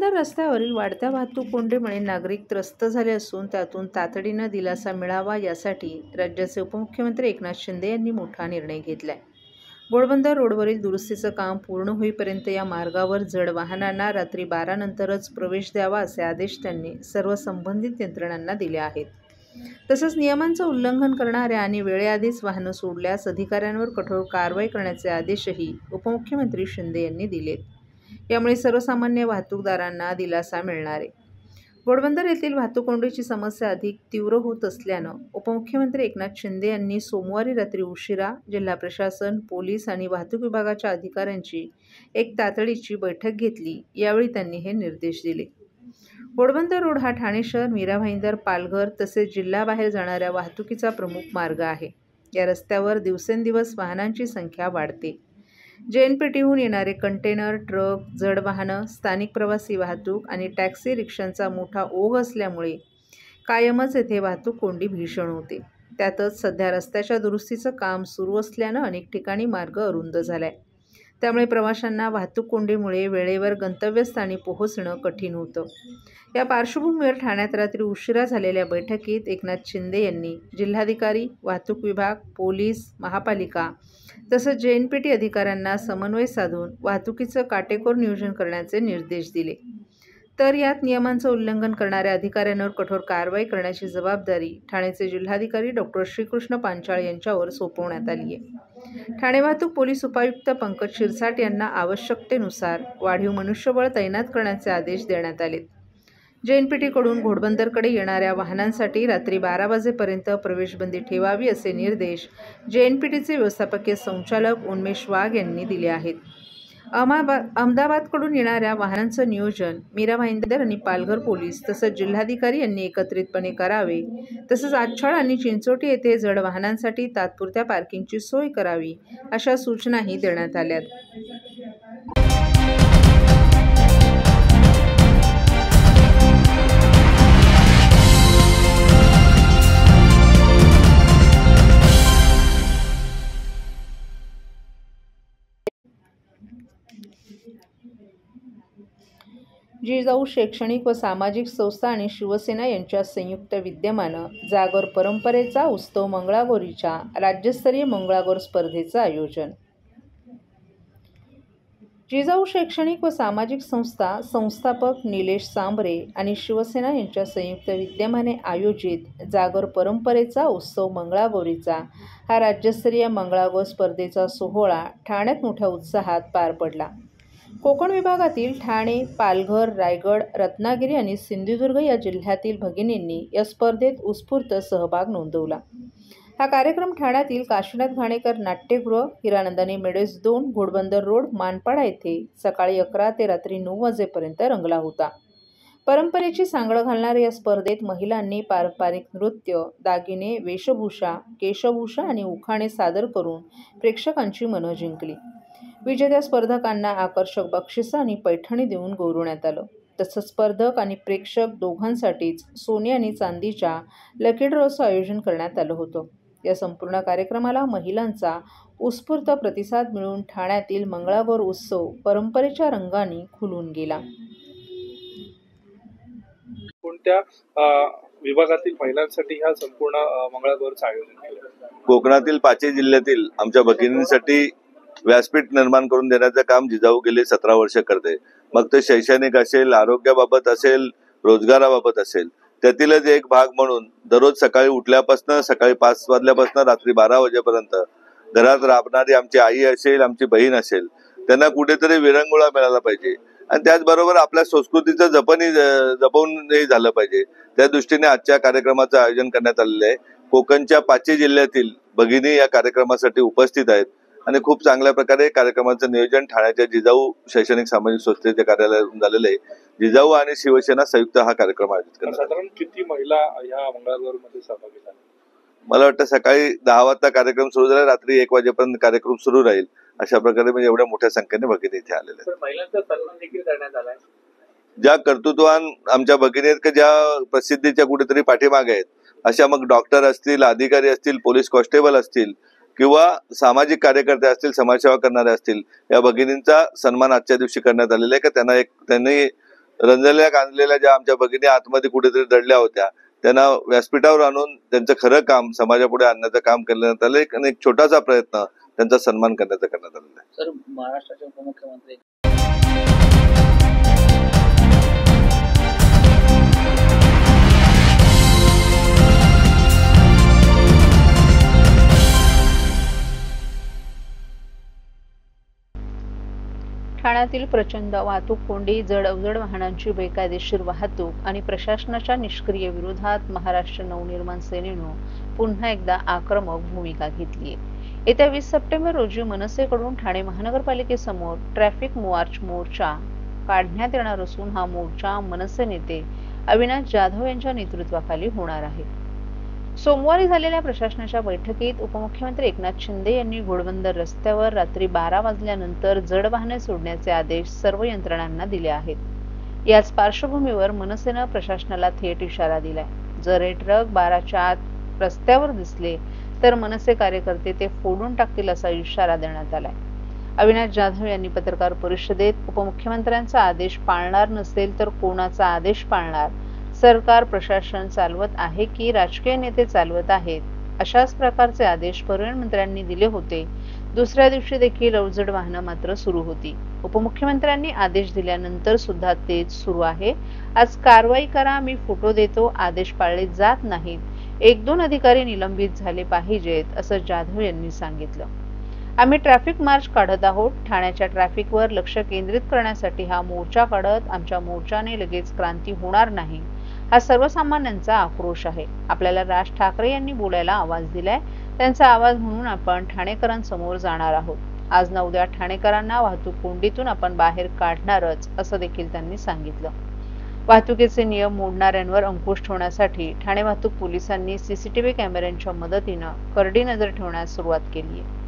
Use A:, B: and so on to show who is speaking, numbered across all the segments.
A: घोडबंदर रस्त्यावरील वाढत्या वाहतूक कोंडीमुळे नागरिक त्रस्त झाले असून त्यातून तातडीनं दिलासा मिळावा यासाठी राज्याचे उपमुख्यमंत्री एकनाथ शिंदे यांनी मोठा निर्णय घेतलाय। घोडबंदर रोडवरील दुरुस्तीचं काम पूर्ण होईपर्यंत या मार्गावर जड वाहनांना रात्री 12 नंतरच प्रवेश द्यावा असे आदेश त्यांनी सर्व संबंधित यंत्रणांना दिले आहेत। तसंच नियमांचं उल्लंघन करणाऱ्या आणि वेळेआधीच वाहनं सोडल्यास अधिकाऱ्यांवर कठोर कारवाई करण्याचे आदेशही उपमुख्यमंत्री शिंदे यांनी दिलेत। यामुळे सर्वसामान्य वाहतूकदारांना दिलासा मिळणार आहे। घोडबंदर येथील वाहतूक कोंडीची समस्या अधिक तीव्र होत असल्यानं उपमुख्यमंत्री एकनाथ शिंदे यांनी सोमवारी रात्री उशिरा जिल्हा प्रशासन, पोलीस आणि वाहतूक विभागाच्या अधिकाऱ्यांची एक तातडीची बैठक घेतली। यावेळी त्यांनी हे निर्देश दिले। घोडबंदर रोड हा ठाणे शहर, मीरा भाईंदर, पालघर तसेच जिल्ह्याबाहेर जाणाऱ्या वाहतुकीचा प्रमुख मार्ग आहे। या रस्त्यावर दिवसेंदिवस वाहनांची संख्या वाढते। JNPTहून येणारे कंटेनर, ट्रक, जड वाहनं, स्थानिक प्रवासी वाहतूक आणि टॅक्सी रिक्षांचा मोठा ओघ असल्यामुळे कायमच येथे वाहतूक कोंडी भीषण होते। त्यातच सध्या रस्त्याच्या दुरुस्तीचं काम सुरू असल्यानं अनेक ठिकाणी मार्ग अरुंद झालाय। त्यामुळे प्रवाशांना वाहतूक कोंडीमुळे वेळेवर गंतव्यस्थानी पोहोचणं कठीण होतं। या पार्श्वभूमीवर ठाण्यात रात्री उशिरा झालेल्या बैठकीत एकनाथ शिंदे यांनी जिल्हाधिकारी, वाहतूक विभाग, पोलीस, महापालिका तसंच JNPT अधिकाऱ्यांना समन्वय साधून वाहतुकीचं काटेकोर नियोजन करण्याचे निर्देश दिले। तर यात नियमांचं उल्लंघन करणाऱ्या अधिकाऱ्यांवर कठोर कारवाई करण्याची जबाबदारी ठाण्याचे जिल्हाधिकारी डॉ. श्रीकृष्ण पांचाळ यांच्यावर सोपवण्यात आली आहे। ठाणे वाहतूक पोलीस उपायुक्त पंकज शिरसाट यांना आवश्यकतेनुसार वाढीव मनुष्यबळ तैनात करण्याचे आदेश देण्यात आलेत। JNPTकडून घोडबंदरकडे येणाऱ्या वाहनांसाठी रात्री 12 वाजेपर्यंत प्रवेशबंदी ठेवावी असे निर्देश JNPTचे व्यवस्थापकीय संचालक उन्मेष वाघ यांनी दिले आहेत। अहमदाबादकडून येणाऱ्या वाहनांचं नियोजन मीरा भाईंदर आणि पालघर पोलीस तसंच जिल्हाधिकारी यांनी एकत्रितपणे करावे। तसंच आच्छाड आणि चिंचोटी येथे जड वाहनांसाठी तात्पुरत्या पार्किंगची सोय करावी अशा सूचनाही देण्यात आल्यात। जिजाऊ शैक्षणिक व सामाजिक संस्था आणि शिवसेना यांच्या संयुक्त विद्यमानं जागर परंपरेचा उत्सव मंगळागौरीच्या राज्यस्तरीय मंगळागौर स्पर्धेचं आयोजन। जिजाऊ शैक्षणिक व सामाजिक संस्था संस्थापक निलेश सांबरे आणि शिवसेना यांच्या संयुक्त विद्यमाने आयोजित जागर परंपरेचा उत्सव मंगळागौरीचा हा राज्यस्तरीय मंगळागौर स्पर्धेचा सोहळा ठाण्यात मोठ्या उत्साहात पार पडला। कोकण विभागातील ठाणे, पालघर, रायगड, रत्नागिरी आणि सिंधुदुर्ग या जिल्ह्यातील भगिनींनी या स्पर्धेत उत्स्फूर्त सहभाग नोंदवला। हा कार्यक्रम ठाण्यातील काशीनाथ घाणेकर नाट्यगृह, हिरानंदानी मेडोज 2, घोडबंदर रोड, मानपाडा येथे सकाळी 11 ते रात्री 9 वाजेपर्यंत रंगला होता। परंपरेची सांगड घालणाऱ्या या स्पर्धेत महिलांनी पारंपरिक नृत्य, दागिने, वेशभूषा, केशभूषा आणि उखाणे सादर करून प्रेक्षकांची मनं जिंकली। विजेत्या स्पर्धकांना आकर्षक बक्षिसं आणि पैठणी देऊन गौरवण्यात आलं। तसंच स्पर्धक आणि प्रेक्षक दोघांसाठीच सोने आणि चांदीच्या लकी ड्रॉचं आयोजन करण्यात आलं होतं। या संपूर्ण कार्यक्रमाला महिलांचा उत्स्फूर्त प्रतिसाद मिळून ठाण्यातील मंगळागौर उत्सव परंपरेच्या रंगांनी खुलून गेला।
B: कोणत्या विभागातील महिलांसाठी हा संपूर्ण मंगळागौरचं आयोजन केलं?
C: कोकणातील 5 जिल्ह्यातील आमच्या भगिनींसाठी व्यासपीठ निर्माण करून देण्याचं काम जिजाऊ गेले 17 वर्ष करते। मग ते शैक्षणिक असेल, आरोग्याबाबत असेल, रोजगाराबाबत असेल, त्यातीलच एक भाग म्हणून दररोज सकाळी उठल्यापासून सकाळी 5 वाजल्यापासून रात्री 12 वाजेपर्यंत घरात राबणारी आमची आई असेल, आमची बहीण असेल, त्यांना कुठेतरी विरंगुळा मिळाला पाहिजे आणि त्याचबरोबर आपल्या संस्कृतीचं जपवून झालं पाहिजे। त्या दृष्टीने आजच्या कार्यक्रमाचं आयोजन करण्यात आलेलं आहे। कोकणच्या 5 जिल्ह्यातील भगिनी या कार्यक्रमासाठी उपस्थित आहेत आणि खूप चांगल्या प्रकारे कार्यक्रमाचं नियोजन ठाण्याच्या जिजाऊ शैक्षणिक सामाजिक संस्थेच्या कार्यालयातून झालेलं आहे। जिजाऊ आणि शिवसेना संयुक्त हा कार्यक्रम आयोजित करण्यात आला।
B: साधारण किती महिला या मंगळागौरमध्ये सहभागी झाल्या?
C: मला वाटतं सकाळी 10 वाजता कार्यक्रम सुरू झाला, रात्री 1 वाजेपर्यंत कार्यक्रम सुरू राहील। अशा प्रकारे म्हणजे एवढ्या मोठ्या संख्येने भगिनी इथे आलेल्या आहेत।
B: महिलांचा सन्मान देखील करण्यात आलाय।
C: ज्या कर्तृत्ववान आमच्या भगिनी आहेत की ज्या प्रसिद्धीच्या कुठेतरी पाठीमागे आहेत, अशा मग डॉक्टर असतील, अधिकारी असतील, पोलीस कॉन्स्टेबल असतील किंवा सामाजिक कार्यकर्ते असतील, समाजसेवा करणारे असतील, या भगिनींचा सन्मान आजच्या दिवशी करण्यात आलेला आहे की त्यांनी रंजलेल्या गांजलेल्या ज्या आमच्या भगिनी आतमध्ये कुठेतरी दडल्या होत्या त्यांना व्यासपीठावर आणून त्यांचं खरं काम समाजापुढे आणण्याचं काम करण्यात आलं आणि एक छोटासा प्रयत्न त्यांचा सन्मान करण्याचा करण्यात आलेला आहे.
D: सर, महाराष्ट्राचे उपमुख्यमंत्री
A: ठाण्यातील प्रचंड वाहतूक कोंडी, जड अवजड वाहनांची बेकायदेशीर वाहतूक आणि प्रशासनाच्या निष्क्रिय विरोधात महाराष्ट्र नवनिर्माण सेनेनं पुन्हा एकदा आक्रमक भूमिका घेतली आहे. येत्या 20 सप्टेंबर रोजी मनसेकडून ठाणे महानगरपालिकेसमोर ट्रॅफिक मार्च मोर्चा काढण्यात येणार असून हा मोर्चा मनसे नेते अविनाश जाधव यांच्या नेतृत्वाखाली होणार आहे. सोमवारी झालेल्या प्रशासनाच्या बैठकीत उपमुख्यमंत्री एकनाथ शिंदे यांनी घोडबंदर रस्त्यावर रात्री 12 वाजल्यानंतर जड वाहने सोडण्याचे आदेश सर्व यंत्रणांना दिले आहेत. याच पार्श्वभूमीवर मनसेनं प्रशासनाला थेट इशारा दिलाय. जर हे ट्रक 12च्या आत रस्त्यावर दिसले तर मनसे कार्यकर्ते ते फोडून टाकतील असा इशारा देण्यात आलाय. अविनाश जाधव यांनी पत्रकार परिषदेत उपमुख्यमंत्र्यांचा आदेश पाळणार नसेल तर कोणाचा आदेश पाळणार? सरकार प्रशासन चालवत आहे की राजकीय नेते चालवत आहेत? अशाच प्रकारचे आदेश परिवहन दिले होते. दुसऱ्या दिवशी देखील अवजड वाहनं मात्र सुरू होती. उपमुख्यमंत्र्यांनी आदेश दिल्यानंतर सुद्धा तेच सुरू आहे. आज कारवाई करा, मी फोटो देतो, आदेश पाळले जात नाहीत. 1-2 अधिकारी निलंबित झाले पाहिजेत असं जाधव यांनी सांगितलं. आम्ही ट्रॅफिक मार्च काढत आहोत. ठाण्याच्या ट्रॅफिकवर लक्ष केंद्रित करण्यासाठी हा मोर्चा काढत आमच्या मोर्चाने लगेच क्रांती होणार नाही, हा सर्वसामान्यांचा आक्रोश आहे. आपल्याला राज ठाकरे यांनी बोलायला आवाज दिलाय, त्यांचा आवाज म्हणून आपण ठाणेकरांसमोर जाणार आहोत. आज ना उद्या ठाणेकरांना वाहतूक कोंडीतून आपण बाहेर काढणारच असं देखील त्यांनी सांगितलं. वाहतुकीचे नियम मोडणाऱ्यांवर अंकुश ठेवण्यासाठी ठाणे वाहतूक पोलिसांनी सीसीटीव्ही कॅमेऱ्यांच्या मदतीनं करडी नजर ठेवण्यास सुरुवात केली आहे.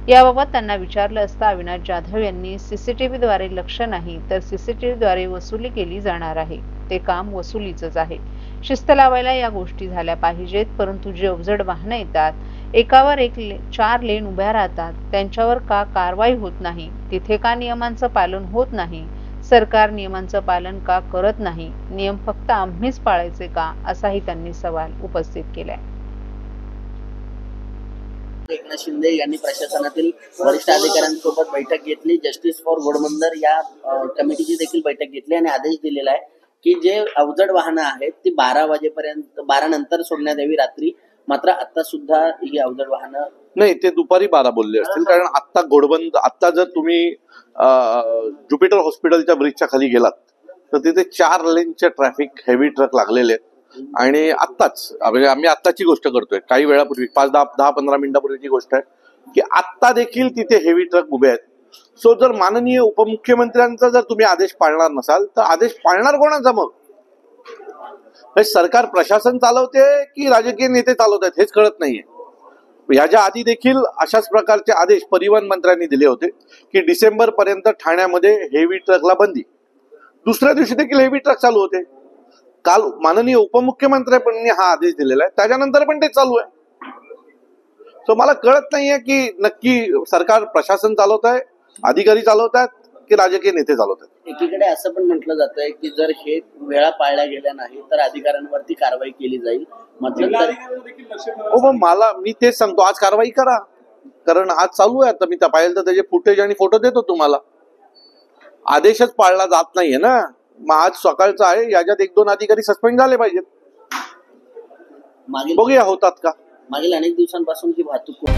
A: याबाबत त्यांना विचारलं असता अविनाश जाधव यांनी सीसीटीव्हीद्वारे लक्ष नाही तर सीसीटीव्हीद्वारे वसुली केली जाणार आहे. ते काम वसुलीचंच आहे. शिस्त लावायला या गोष्टी झाल्या पाहिजेत. परंतु जे अवजड वाहनं येतात, एकावर एक 4 लेन उभ्या राहतात, त्यांच्यावर का कारवाई होत नाही? तिथे का नियमांचं पालन होत नाही? सरकार नियमांचं पालन का करत नाही? नियम फक्त आम्हीच पाळायचे का? असाही त्यांनी सवाल उपस्थित केलाय.
D: एकनाथ शिंदे यांनी प्रशासनातील वरिष्ठ अधिकाऱ्यांसोबत बैठक घेतली. जस्टिस फॉर घोडबंदर या कमिटीची देखील बैठक घेतली आणि आदेश दिलेला आहे की जे अवजड वाहनं आहेत ती 12 वाजेपर्यंत 12 नंतर सोडण्यात यावी रात्री. मात्र आता सुद्धा ही अवजड वाहनं
E: नाही, ते दुपारी 12 बोलले असतील. कारण आता जर तुम्ही ज्युपिटर हॉस्पिटलच्या ब्रिजच्या खाली गेलात तर तिथे 4 लेनचे ट्रॅफिक हेवी ट्रक लागलेले आहेत. आणि आत्ताच म्हणजे आम्ही आत्ताची गोष्ट करतोय, काही वेळापूर्वी 5-10-15 मिनिटापूर्वीची गोष्ट आहे की आत्ता देखील तिथे हेवी ट्रक उभे आहेत. सो जर माननीय उपमुख्यमंत्र्यांचा जर तुम्ही आदेश पाळणार नसाल तर आदेश पाळणार कोणाचा मग? सरकार प्रशासन चालवते की राजकीय नेते चालवत आहेत हेच कळत नाहीये. याच्या आधी देखील अशाच प्रकारचे आदेश परिवहन मंत्र्यांनी दिले होते की डिसेंबर पर्यंत ठाण्यामध्ये हेवी ट्रकला बंदी. दुसऱ्या दिवशी देखील हेवी ट्रक चालू होते. काल माननीय उपमुख्यमंत्र्यांनी हा आदेश दिलेला आहे, त्याच्यानंतर पण ते चालू आहे. सो मला कळत नाहीये की नक्की सरकार प्रशासन चालवत आहे, अधिकारी चालवत आहेत की राजकीय नेते चालवत आहेत.
D: एकीकडे असं पण म्हटलं जातंय की जर हे वेळा पाळल्या गेल्या नाही तर अधिकाऱ्यांवरती कारवाई केली जाईल.
E: मी तेच सांगतो, आज कारवाई करा, कारण आज चालू आहे. आता मी पाहिलं तर त्याचे फुटेज आणि फोटो देतो तुम्हाला. आदेशच पाळला जात नाहीये ना. मग आज सकाळचं आहे, याच्यात 1-2 अधिकारी सस्पेंड झाले पाहिजेत. बघूया होतात का.
D: मागील अनेक दिवसांपासून ही वाहतूक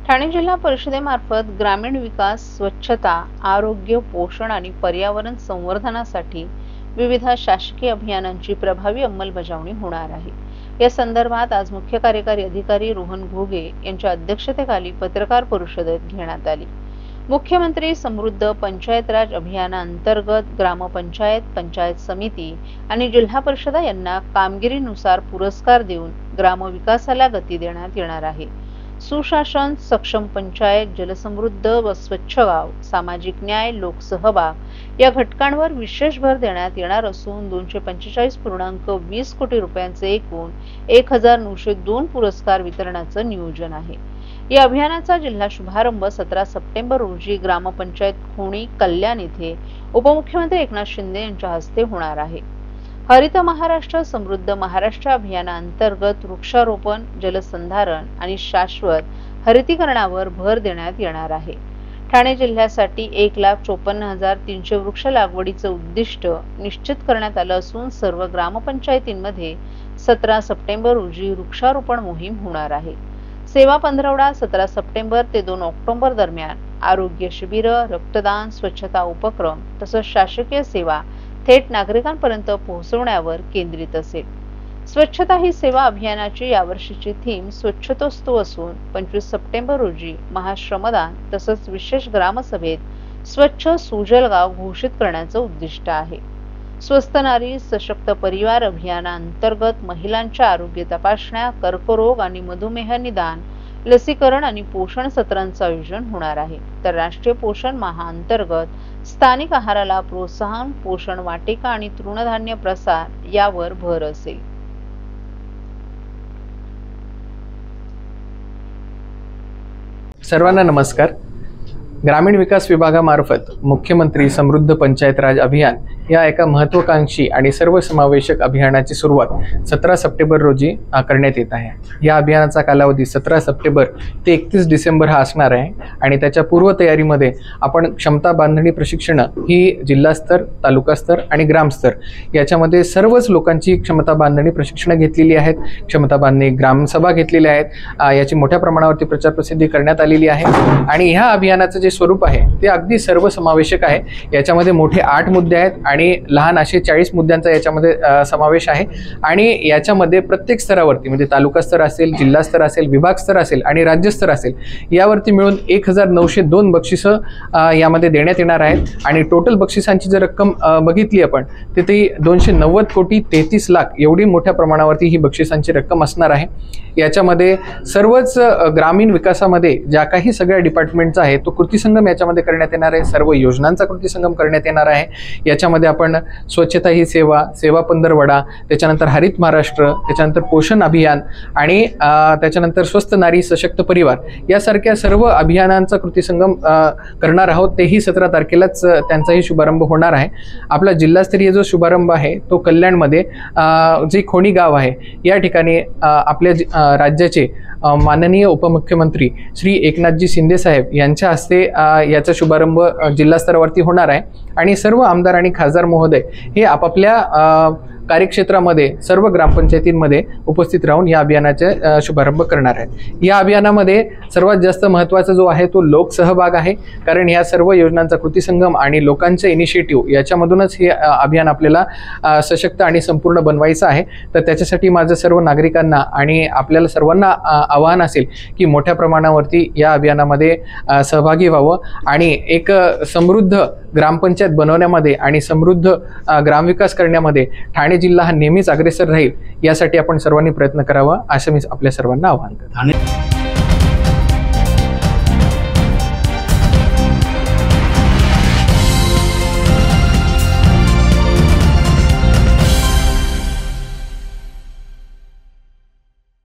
A: ठाणे जिल्हा परिषदेमार्फत ग्रामीण विकास, स्वच्छता, आरोग्य, पोषण आणि पर्यावरण संवर्धनासाठी विविध शासकीय अभियानांची प्रभावी अंमलबजावणी होणार आहे. या संदर्भात आज मुख्य कार्यकारी अधिकारी रोहन घोगे यांच्या अध्यक्षतेखाली पत्रकार परिषद घेण्यात आली. मुख्यमंत्री समृद्ध पंचायत राज अभियानाअंतर्गत ग्रामपंचायत, पंचायत समिती आणि जिल्हा परिषदा यांना कामगिरीनुसार पुरस्कार देऊन ग्रामविकासाला गती देण्यात येणार आहे. सुशासन, सक्षम पंचायत, जलसमृद्ध व स्वच्छ गाव, सामाजिक न्याय, लोकसहभाग या घटकांवर विशेष भर देण्यात येणार असून 245.20 कोटी रुपयांचे एकूण 1902 पुरस्कार वितरणाचं नियोजन आहे। या अभियानाचा जिल्हा शुभारंभ 17 सप्टेंबर रोजी ग्रामपंचायत खोणी, कल्याण येथे उपमुख्यमंत्री एकनाथ शिंदे यांच्या हस्ते होणार आहे। हरित महाराष्ट्र, समृद्ध महाराष्ट्र अभियानांतर्गत वृक्षारोपण, जलसंधारण आणि शाश्वत हरितीकरणावर भर देण्यात येणार आहे। ठाणे जिल्ह्यासाठी 1,54,300 वृक्ष लागवडीचं उद्दिष्ट निश्चित करण्यात आलं असून सर्व ग्रामपंचायतींमध्ये 17 सप्टेंबर रोजी वृक्षारोपण मोहीम होणार आहे। सेवा पंधरवडा 17 सप्टेंबर ते 2 ऑक्टोबर दरम्यान आरोग्य शिबिर, रक्तदान, स्वच्छता उपक्रम तसंच शासकीय सेवा थेट नागरिकांपर्यंत पोहोचवण्यावर केंद्रित असेल। स्वच्छता ही सेवा अभियानाची यावर्षीची थीम स्वच्छतोस्तु असून 25 सप्टेंबर रोजी महाश्रमदान तसंच विशेष ग्रामसभेत स्वच्छ सुजल गाव घोषित करण्याचं उद्दिष्ट आहे। स्वस्थ नारी सशक्त परिवार अभियानांतर्गत महिलांच्या आरोग्य तपासण्या, कर्करोग आणि मधुमेह निदान, लसीकरण आणि पोषण सत्रांचं आयोजन होणार आहे। तर राष्ट्रीय पोषण माह अंतर्गत स्थानिक आहाराला प्रोत्साहन, पोषण वाटिका आणि तृणधान्य प्रसार यावर भर असेल।
F: सर्वांना नमस्कार। ग्रामीण विकास विभागामार्फत मुख्यमंत्री समृद्ध पंचायत राज अभियान या एका महत्त्वाकांक्षी आणि सर्वसमावेशक अभियानाची सुरुवात 17 सप्टेंबर रोजी करण्यात येत आहे। या अभियानाचा कालावधी 17 सप्टेंबर ते 31 डिसेंबर हा असणार आहे आणि त्याच्या पूर्वतयारीमध्ये आपण क्षमता बांधणी प्रशिक्षण ही जिल्हास्तर, तालुकास्तर आणि ग्रामस्तर याच्यामध्ये सर्वच लोकांची क्षमता बांधणी प्रशिक्षण घेतलेली आहेत। क्षमता बांधणी ग्रामसभा घेतलेल्या आहेत। याची मोठ्या प्रमाणावरती प्रचार प्रसिद्धी करण्यात आलेली आहे आणि ह्या अभियानाचं जे स्वरूप आहे ते अगदी सर्वसमावेशक आहे। याच्यामध्ये मोठे 8 मुद्दे आहेत आणि लहान असे 40 मुद्द्यांचा याच्यामध्ये समावेश आहे आणि याच्यामध्ये प्रत्येक स्तरावरती म्हणजे तालुका स्तर असेल, जिल्हा स्तर असेल, विभाग स्तर असेल आणि राज्यस्तर असेल यावरती मिळून 1902 बक्षिसं यामध्ये देण्यात येणार आहेत आणि टोटल बक्षिसांची जर रक्कम बघितली आपण तर ती 290 कोटी 33 लाख एवढी मोठ्या प्रमाणावरती ही बक्षिसांची रक्कम असणार आहे। याच्यामध्ये सर्वच ग्रामीण विकासामध्ये ज्या काही सगळ्या डिपार्टमेंटचा आहे तो कृतीसंगम याच्यामध्ये करण्यात येणार आहे। सर्व योजनांचा कृतीसंगम करण्यात येणार आहे। याच्यामध्ये आपण स्वच्छता ही सेवा, सेवा पंधरवडा, त्याच्यानंतर हरित महाराष्ट्र, त्याच्यानंतर पोषण अभियान आणि त्याच्यानंतर स्वस्थ नारी सशक्त परिवार यासारख्या सर्व अभियानांचा कृतीसंगम करणार आहोत। तेही 17 तारखेलाच त्यांचाही शुभारंभ होणार आहे। आपला जिल्हास्तरीय जो शुभारंभ आहे तो कल्याणमध्ये जे खोणी गाव आहे या ठिकाणी आपल्या राज्याचे माननीय उपमुख्यमंत्री श्री एकनाथजी शिंदे साहेब यांच्या हस्ते याचा शुभारंभ जिल्हा स्तरावरती होणार आहे आणि सर्व आमदार आणि खासदार महोदय हे आपापल्या कार्यक्षेत्रामध्ये सर्व ग्रामपंचायतींमध्ये उपस्थित राहून या अभियानाचा शुभारंभ करणार आहेत। या अभियानामध्ये सर्वात जास्त महत्त्वाचा जो आहे तो लोकसहभाग आहे, कारण ह्या सर्व योजनांचा कृतीसंगम आणि लोकांचे इनिशिएटिव्ह याच्यामधूनच हे अभियान आपल्याला सशक्त आणि संपूर्ण बनवायचं आहे। तर त्याच्यासाठी माझं सर्व नागरिकांना आणि आपल्याला सर्वांना आवाहन असेल की मोठ्या प्रमाणावरती या अभियानामध्ये सहभागी व्हावं आणि एक समृद्ध ग्रामपंचायत बनवण्यामध्ये आणि समृद्ध ग्रामविकास करण्यामध्ये ठाणे जिल्हा हा नेहमीच अग्रेसर राहील यासाठी आपण सर्वांनी प्रयत्न करावा असं मी आपल्या सर्वांना आवाहन करतो।